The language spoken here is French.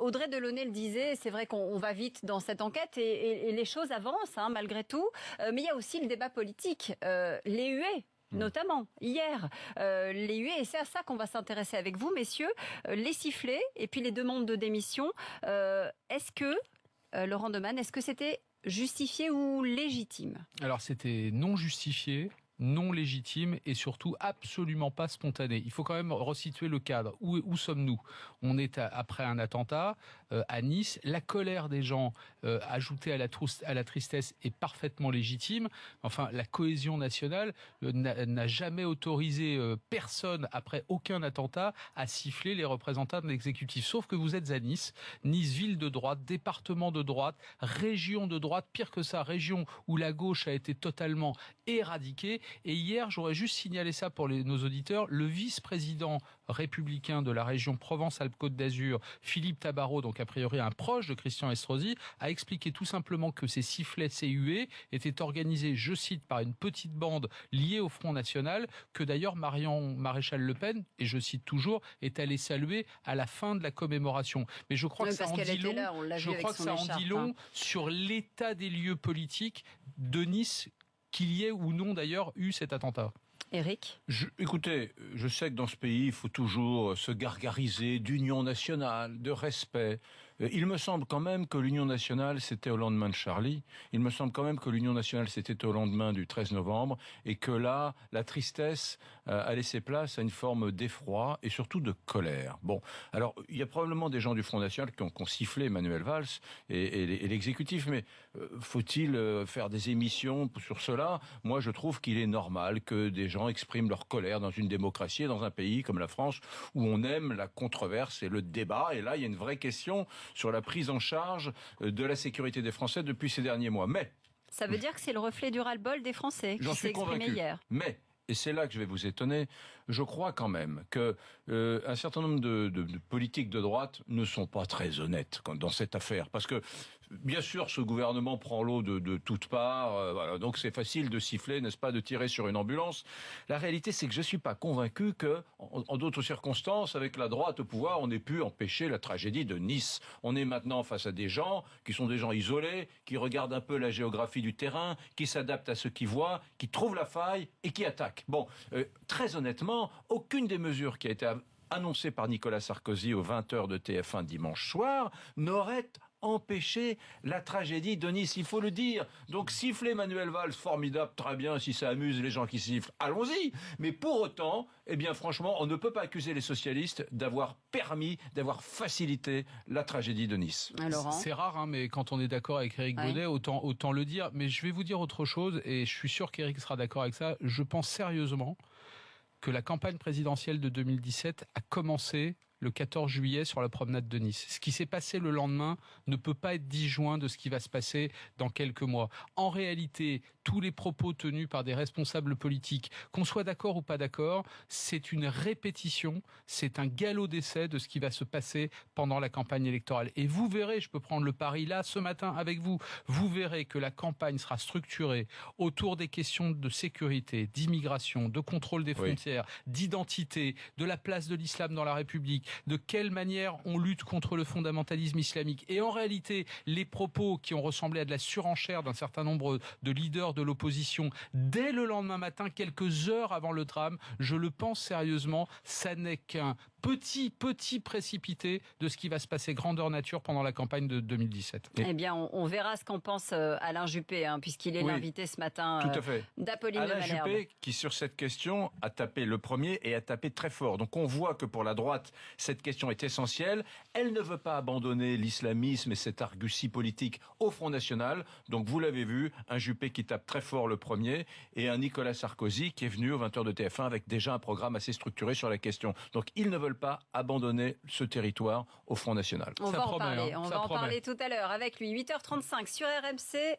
Audrey Delaunay le disait, c'est vrai qu'on va vite dans cette enquête et les choses avancent malgré tout. Mais il y a aussi le débat politique, les huées. Notamment, hier, les huées, et c'est à ça qu'on va s'intéresser avec vous, messieurs, les sifflets et puis les demandes de démission. Est-ce que, Laurent Neumann, est-ce que c'était justifié ou légitime? Alors c'était non justifié, non légitime et surtout absolument pas spontané. Il faut quand même resituer le cadre. Où sommes-nous? On est après un attentat à Nice. La colère des gens ajoutée à la tristesse est parfaitement légitime. Enfin, la cohésion nationale n'a jamais autorisé personne après aucun attentat à siffler les représentants de l'exécutif. Sauf que vous êtes à Nice. Nice, ville de droite, département de droite, région de droite, pire que ça, région où la gauche a été totalement éradiquée. Et hier, j'aurais juste signalé ça pour nos auditeurs, le vice-président républicain de la région Provence-Alpes-Côte d'Azur, Philippe Tabarot, donc a priori un proche de Christian Estrosi, a expliqué tout simplement que ces sifflets, ces huées, étaient organisés, je cite, par une petite bande liée au Front National, que d'ailleurs Marion Maréchal-Le Pen, et je cite toujours, est allée saluer à la fin de la commémoration. Mais je crois que ça en dit long sur l'état des lieux politiques de Nice, qu'il y ait ou non d'ailleurs eu cet attentat. Éric ? Écoutez, je sais que dans ce pays, il faut toujours se gargariser d'union nationale, de respect. Il me semble quand même que l'union nationale, c'était au lendemain de Charlie. Il me semble quand même que l'union nationale, c'était au lendemain du 13 novembre. Et que là, la tristesse a laissé place à une forme d'effroi et surtout de colère. Bon, alors, il y a probablement des gens du Front National qui ont sifflé Manuel Valls et l'exécutif. Mais faut-il faire des émissions sur cela? Moi, je trouve qu'il est normal que des gens expriment leur colère dans une démocratie et dans un pays comme la France où on aime la controverse et le débat. Et là, il y a une vraie question sur la prise en charge de la sécurité des Français depuis ces derniers mois. Mais ça veut dire que c'est le reflet du ras-le-bol des Français qui s'est exprimé hier. Mais et c'est là que je vais vous étonner, je crois quand même que un certain nombre de politiques de droite ne sont pas très honnêtes dans cette affaire. Parce que, bien sûr, ce gouvernement prend l'eau de toutes parts, voilà, donc c'est facile de siffler, n'est-ce pas, de tirer sur une ambulance. La réalité, c'est que je suis pas convaincu que, en d'autres circonstances, avec la droite au pouvoir, on ait pu empêcher la tragédie de Nice. On est maintenant face à des gens qui sont des gens isolés, qui regardent un peu la géographie du terrain, qui s'adaptent à ce qu'ils voient, qui trouvent la faille et qui attaquent. Bon, très honnêtement, aucune des mesures qui a été annoncée par Nicolas Sarkozy aux 20h de TF1 dimanche soir n'aurait empêché la tragédie de Nice, il faut le dire. Donc siffler Manuel Valls, formidable, très bien, si ça amuse les gens qui sifflent, allons-y. Mais pour autant, eh bien franchement, on ne peut pas accuser les socialistes d'avoir facilité la tragédie de Nice. C'est rare, mais quand on est d'accord avec Éric Baudet, autant le dire. Mais je vais vous dire autre chose, et je suis sûr qu'Éric sera d'accord avec ça. Je pense sérieusement que la campagne présidentielle de 2017 a commencé le 14 juillet sur la promenade de Nice. Ce qui s'est passé le lendemain ne peut pas être disjoint de ce qui va se passer dans quelques mois. En réalité, tous les propos tenus par des responsables politiques, qu'on soit d'accord ou pas d'accord, c'est une répétition, c'est un galop d'essai de ce qui va se passer pendant la campagne électorale. Et vous verrez, je peux prendre le pari là, ce matin, avec vous, vous verrez que la campagne sera structurée autour des questions de sécurité, d'immigration, de contrôle des frontières, d'identité, de la place de l'islam dans la République, de quelle manière on lutte contre le fondamentalisme islamique. Et en réalité, les propos qui ont ressemblé à de la surenchère d'un certain nombre de leaders de l'opposition dès le lendemain matin, quelques heures avant le drame, je le pense sérieusement, ça n'est qu'un petit précipité de ce qui va se passer grandeur nature pendant la campagne de 2017. Eh bien, on verra ce qu'en pense Alain Juppé, puisqu'il est l'invité ce matin d'Apolline de Malherbe. Alain Juppé, qui sur cette question a tapé le premier et a tapé très fort. Donc on voit que pour la droite, cette question est essentielle. Elle ne veut pas abandonner l'islamisme et cette argutie politique au Front National. Donc vous l'avez vu, un Juppé qui tape très fort le premier et un Nicolas Sarkozy qui est venu aux 20h de TF1 avec déjà un programme assez structuré sur la question. Donc ils ne veulent pas abandonner ce territoire au Front National. On va en parler tout à l'heure avec lui. 8h35 sur RMC.